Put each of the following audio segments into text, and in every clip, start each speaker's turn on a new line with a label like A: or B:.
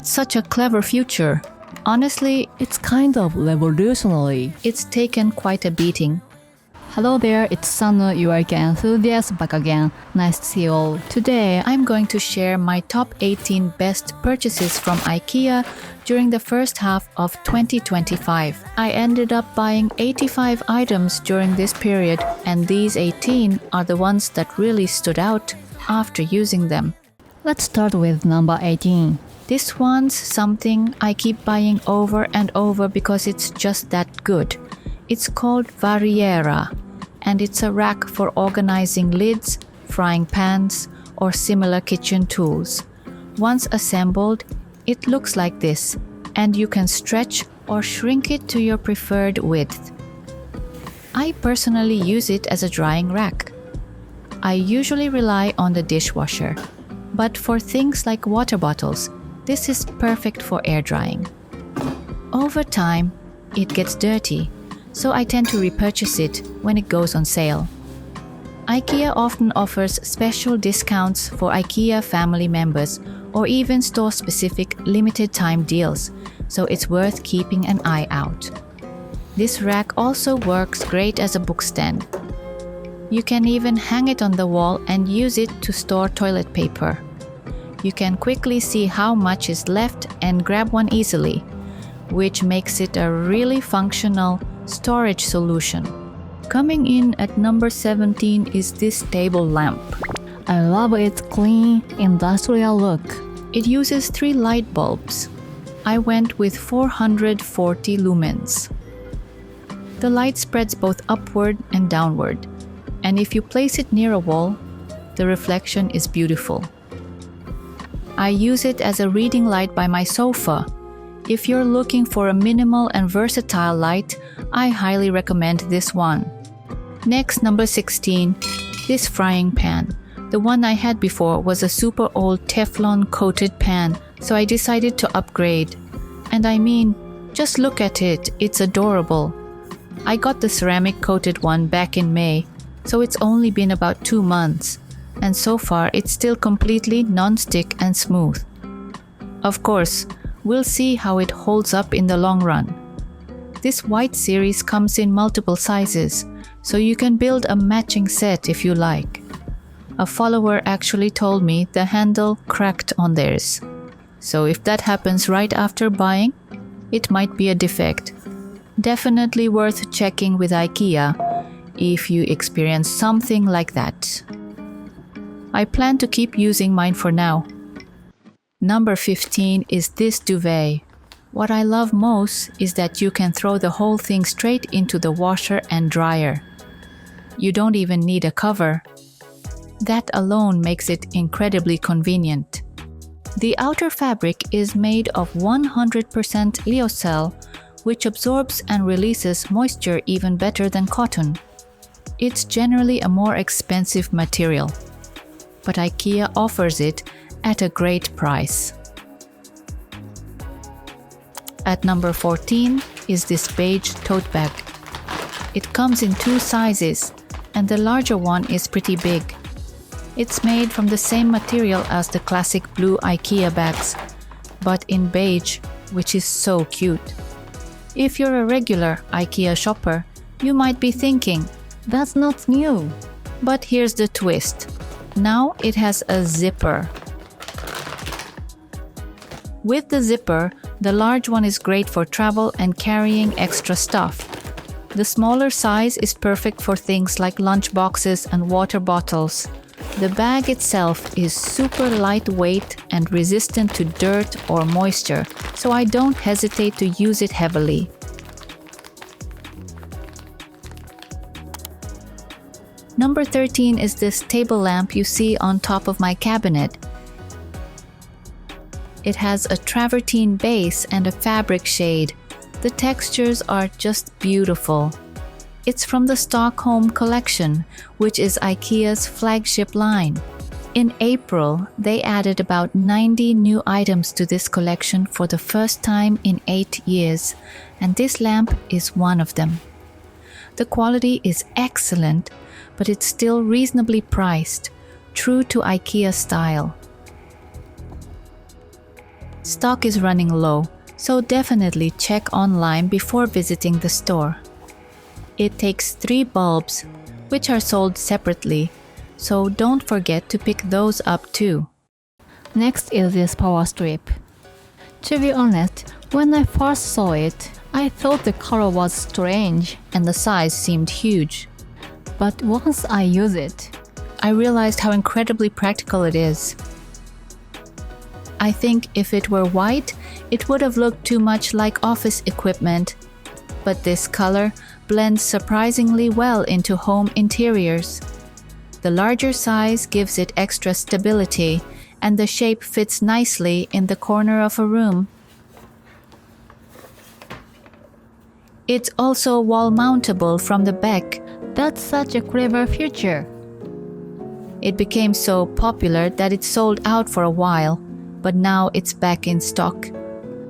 A: That's such a clever future. Honestly,
B: It's kind of revolutionary.
A: it's taken quite a beating.
B: Hello there, it's Sanu, your IKEA enthusiast, back again. Nice to see you all.
A: Today, I'm going to share my top 18 best purchases from IKEA during the first half of 2025. I ended up buying 85 items during this period, and these 18 are the ones that really stood out after using them.
B: Let's start with number 18.
A: This one's something I keep buying over and over because it's just that good. It's called VARIERA, and it's a rack for organizing lids, frying pans, or similar kitchen tools. Once assembled, it looks like this, and you can stretch or shrink it to your preferred width. I personally use it as a drying rack. I usually rely on the dishwasher, but for things like water bottles, this is perfect for air drying. Over time, it gets dirty, so I tend to repurchase it when it goes on sale. IKEA often offers special discounts for IKEA family members or even store-specific limited-time deals, so it's worth keeping an eye out. This rack also works great as a bookstand. You can even hang it on the wall and use it to store toilet paper. You can quickly see how much is left and grab one easily, which makes it a really functional storage solution. Coming in at number 17 is this table lamp.
B: I love its clean, industrial look.
A: It uses 3 light bulbs. I went with 440 lumens. The light spreads both upward and downward, and if you place it near a wall, the reflection is beautiful. I use it as a reading light by my sofa. If you're looking for a minimal and versatile light, I highly recommend this one. Next, number 16, this frying pan. The one I had before was a super old Teflon coated pan, so I decided to upgrade. And I mean, just look at it, it's adorable. I got the ceramic coated one back in May, so it's only been about 2 months. And so far, it's still completely non-stick and smooth. Of course, we'll see how it holds up in the long run. This white series comes in multiple sizes, so you can build a matching set if you like. A follower actually told me the handle cracked on theirs. So if that happens right after buying, it might be a defect. Definitely worth checking with IKEA if you experience something like that. I plan to keep using mine for now. Number 15 is this duvet. What I love most is that you can throw the whole thing straight into the washer and dryer. You don't even need a cover. That alone makes it incredibly convenient. The outer fabric is made of 100% lyocell, which absorbs and releases moisture even better than cotton. It's generally a more expensive material, but IKEA offers it at a great price. At number 14 is this beige tote bag. It comes in 2 sizes, and the larger one is pretty big. It's made from the same material as the classic blue IKEA bags, but in beige, which is so cute. If you're a regular IKEA shopper, you might be thinking,
B: That's not new.
A: but here's the twist. Now it has a zipper. With the zipper, the large one is great for travel and carrying extra stuff. The smaller size is perfect for things like lunch boxes and water bottles. The bag itself is super lightweight and resistant to dirt or moisture, so I don't hesitate to use it heavily. Number 13 is this table lamp you see on top of my cabinet. It has a travertine base and a fabric shade. The textures are just beautiful. It's from the Stockholm collection, which is IKEA's flagship line. In April, they added about 90 new items to this collection for the first time in 8 years, and this lamp is one of them. The quality is excellent, but it's still reasonably priced, true to IKEA style. Stock is running low, so definitely check online before visiting the store. It takes 3 bulbs, which are sold separately, so don't forget to pick those up too.
B: Next is this power strip. To be honest, when I first saw it, I thought the color was strange,
A: And the size seemed huge.
B: but once I use it,
A: I realized how incredibly practical it is. I think if it were white, it would have looked too much like office equipment. But this color blends surprisingly well into home interiors. The larger size gives it extra stability, and the shape fits nicely in the corner of a room. It's also wall-mountable from the back.
B: that's such a clever feature.
A: It became so popular that it sold out for a while, but now it's back in stock.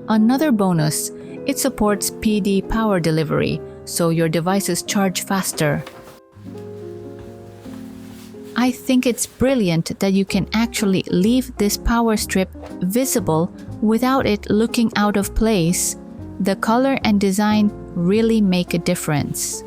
A: Another bonus, it supports PD power delivery, so your devices charge faster. I think it's brilliant that you can actually leave this power strip visible without it looking out of place. The color and design really make a difference.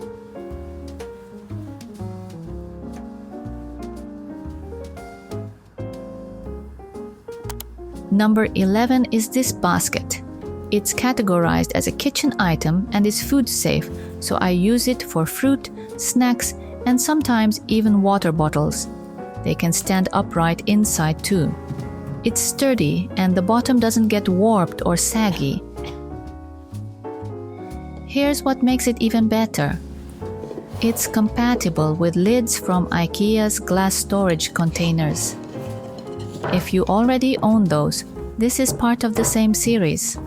A: Number 11 is this basket. It's categorized as a kitchen item and is food safe, so I use it for fruit, snacks, and sometimes even water bottles. They can stand upright inside too. It's sturdy and the bottom doesn't get warped or saggy. Here's what makes it even better. It's compatible with lids from IKEA's glass storage containers. If you already own those, this is part of the same series.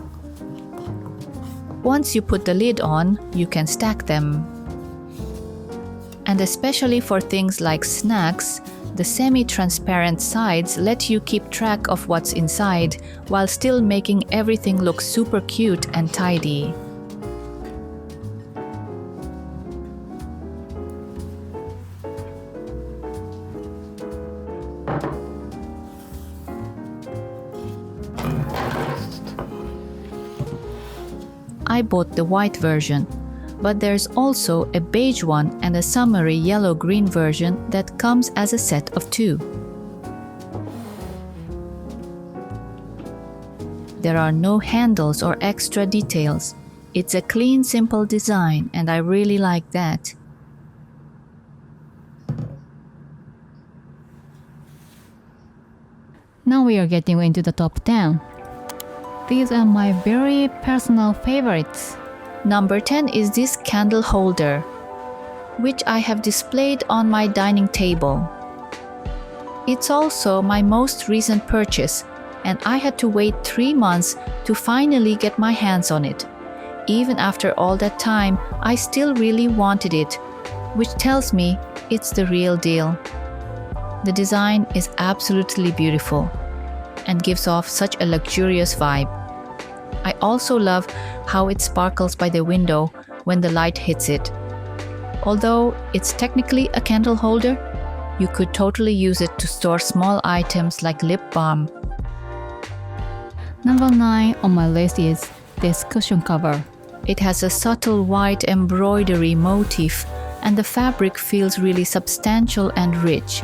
A: Once you put the lid on, you can stack them. And especially for things like snacks, the semi-transparent sides let you keep track of what's inside while still making everything look super cute and tidy. I bought the white version, but there's also a beige one and a summery yellow-green version that comes as a set of 2. There are no handles or extra details. It's a clean, simple design, and I really like that.
B: Now we are getting into the top 10. These are my very personal favorites.
A: Number 10 is this candle holder, which I have displayed on my dining table. It's also my most recent purchase, and I had to wait 3 months to finally get my hands on it. Even after all that time, I still really wanted it, which tells me it's the real deal. The design is absolutely beautiful and gives off such a luxurious vibe. I also love how it sparkles by the window when the light hits it. Although it's technically a candle holder, you could totally use it to store small items like lip balm.
B: Number 9 on my list is this cushion cover.
A: It has a subtle white embroidery motif, and the fabric feels really substantial and rich.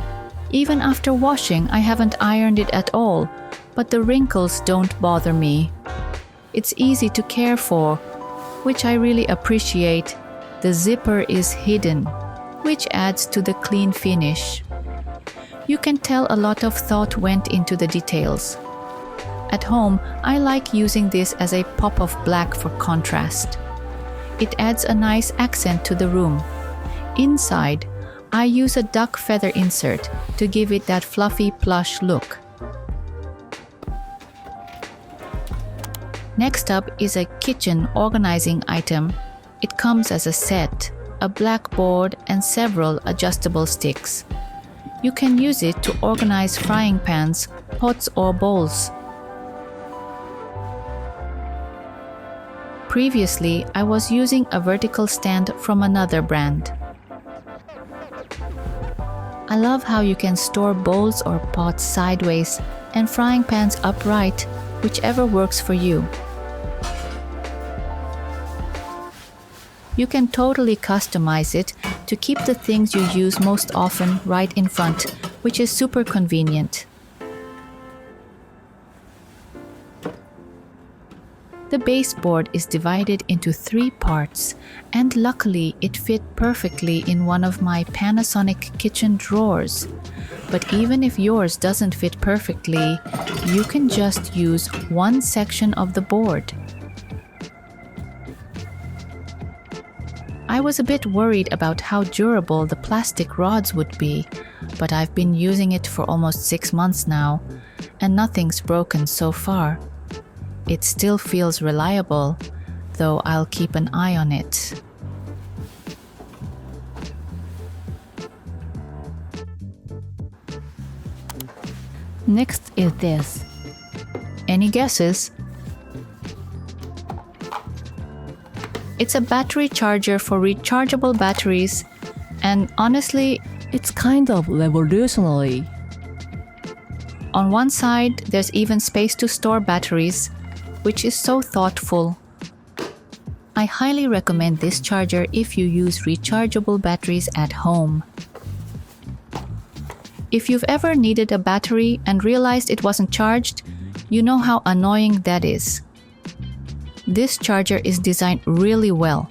A: Even after washing, I haven't ironed it at all, but the wrinkles don't bother me. It's easy to care for, which I really appreciate. The zipper is hidden, which adds to the clean finish. You can tell a lot of thought went into the details. At home, I like using this as a pop of black for contrast. It adds a nice accent to the room. Inside, I use a duck feather insert to give it that fluffy plush look. Next up is a kitchen organizing item. It comes as a set, a blackboard and several adjustable sticks. You can use it to organize frying pans, pots or bowls. Previously, I was using a vertical stand from another brand. I love how you can store bowls or pots sideways and frying pans upright, whichever works for you. You can totally customize it to keep the things you use most often right in front, which is super convenient. The baseboard is divided into 3 parts, and luckily it fit perfectly in one of my Panasonic kitchen drawers. But even if yours doesn't fit perfectly, you can just use one section of the board. I was a bit worried about how durable the plastic rods would be, but I've been using it for almost 6 months now, and nothing's broken so far. It still feels reliable, though I'll keep an eye on it.
B: Next is this.
A: Any guesses? It's a battery charger for rechargeable batteries, and honestly,
B: It's kind of revolutionary.
A: on one side there's even space to store batteries, which is so thoughtful. I highly recommend this charger if you use rechargeable batteries at home. If you've ever needed a battery and realized it wasn't charged, you know how annoying that is. This charger is designed really well.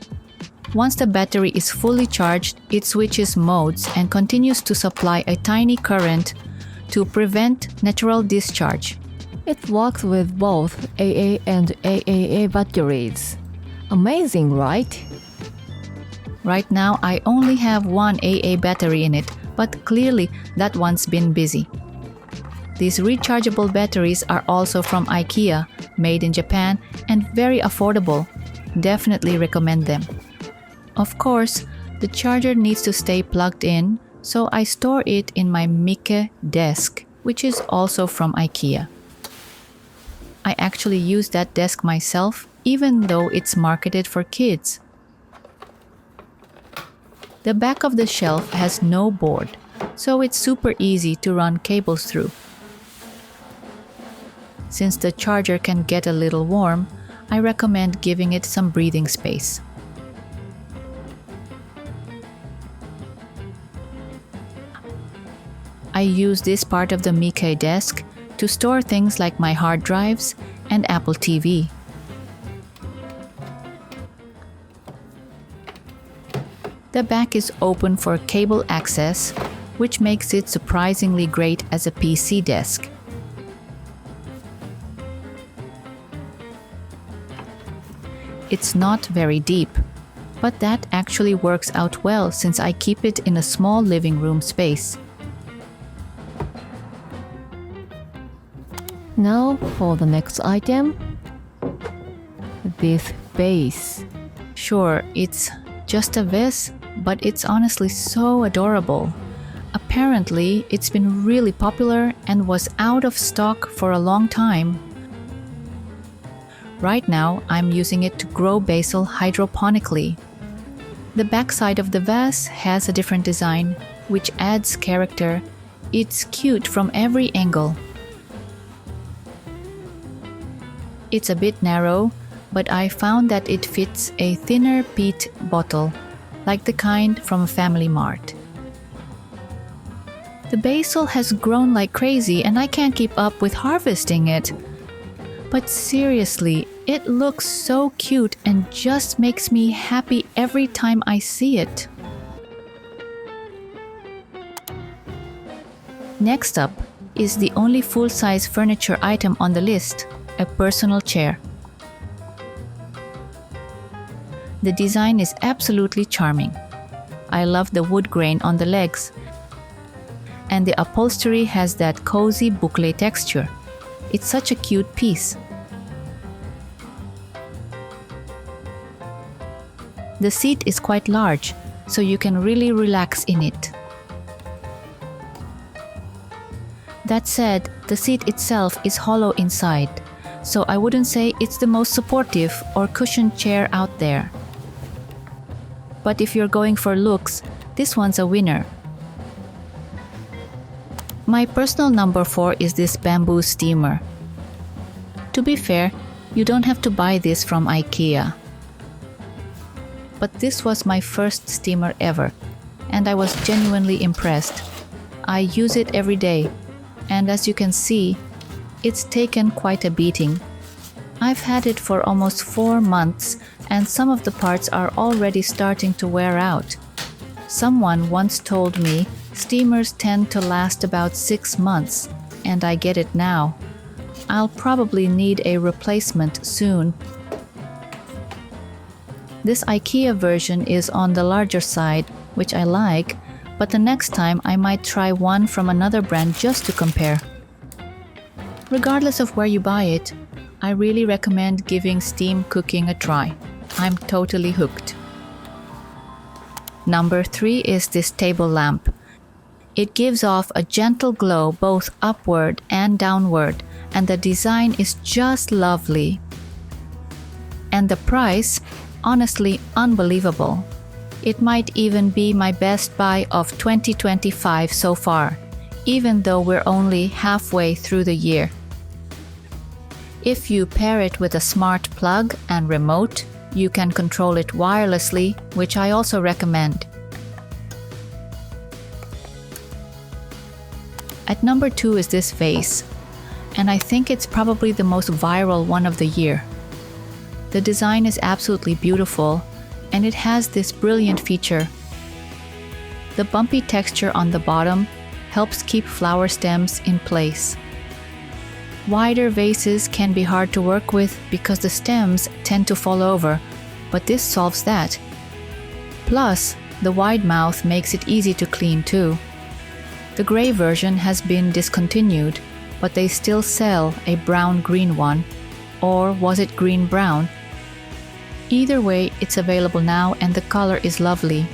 A: Once the battery is fully charged, it switches modes and continues to supply a tiny current to prevent natural discharge.
B: It works with both AA and AAA batteries. Amazing, right?
A: Right now, I only have one AA battery in it, but clearly that one's been busy. These rechargeable batteries are also from IKEA, made in Japan, and very affordable. Definitely recommend them. Of course, the charger needs to stay plugged in, so I store it in my Mikke desk, which is also from IKEA. I actually use that desk myself, even though it's marketed for kids. The back of the shelf has no board, so it's super easy to run cables through. Since the charger can get a little warm, I recommend giving it some breathing space. I use this part of the Mikke desk to store things like my hard drives and Apple TV. The back is open for cable access, which makes it surprisingly great as a PC desk. It's not very deep, but that actually works out well since I keep it in a small living room space.
B: Now for the next item. This vase.
A: Sure, it's just a vase, but it's honestly so adorable. Apparently, it's been really popular and was out of stock for a long time. Right now, I'm using it to grow basil hydroponically. The backside of the vase has a different design, which adds character. It's cute from every angle. It's a bit narrow, but I found that it fits a thinner peat bottle, like the kind from Family Mart. The basil has grown like crazy and I can't keep up with harvesting it. But seriously, it looks so cute and just makes me happy every time I see it. Next up is the only full-size furniture item on the list, a personal chair. The design is absolutely charming. I love the wood grain on the legs, and the upholstery has that cozy boucle texture. It's such a cute piece. The seat is quite large, so you can really relax in it. That said, the seat itself is hollow inside, so I wouldn't say it's the most supportive or cushioned chair out there. But if you're going for looks, this one's a winner. My personal number 4 is this bamboo steamer. To be fair, you don't have to buy this from IKEA. But this was my first steamer ever, and I was genuinely impressed. I use it every day, and as you can see, it's taken quite a beating. I've had it for almost 4 months, and some of the parts are already starting to wear out. Someone once told me steamers tend to last about 6 months, and I get it now. I'll probably need a replacement soon. This IKEA version is on the larger side, which I like, but the next time I might try one from another brand just to compare. Regardless of where you buy it, I really recommend giving steam cooking a try. I'm totally hooked. Number 3 is this table lamp. It gives off a gentle glow both upward and downward, and the design is just lovely. And the price? Honestly unbelievable. It might even be my best buy of 2025 so far, even though we're only halfway through the year. If you pair it with a smart plug and remote, you can control it wirelessly, which I also recommend. At number 2 is this vase, and I think it's probably the most viral one of the year. The design is absolutely beautiful, and it has this brilliant feature. The bumpy texture on the bottom helps keep flower stems in place. Wider vases can be hard to work with because the stems tend to fall over, but this solves that. Plus, the wide mouth makes it easy to clean too. The gray version has been discontinued, but they still sell a brown-green one. Or was it green-brown? Either way, it's available now and the color is lovely.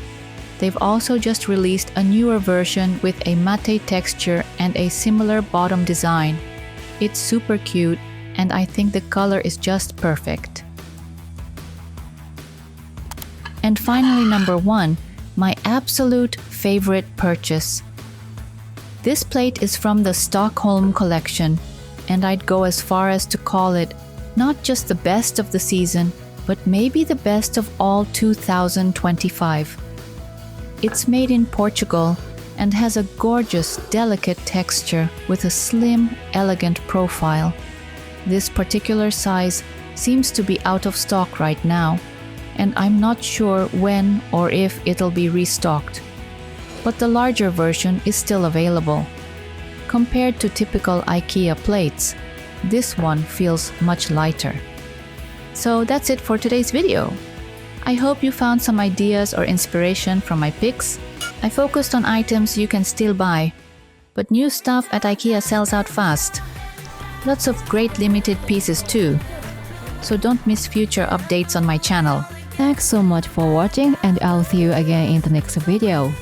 A: They've also just released a newer version with a matte texture and a similar bottom design. It's super cute, and I think the color is just perfect. And finally, number 1, my absolute favorite purchase. This plate is from the Stockholm collection, and I'd go as far as to call it not just the best of the season, but maybe the best of all 2025. It's made in Portugal and has a gorgeous, delicate texture with a slim, elegant profile. This particular size seems to be out of stock right now, and I'm not sure when or if it'll be restocked. But the larger version is still available. Compared to typical IKEA plates, this one feels much lighter. So that's it for today's video. I hope you found some ideas or inspiration from my picks. I focused on items you can still buy, but new stuff at IKEA sells out fast. Lots of great limited pieces too. So don't miss future updates on my channel.
B: Thanks so much for watching, and I'll see you again in the next video.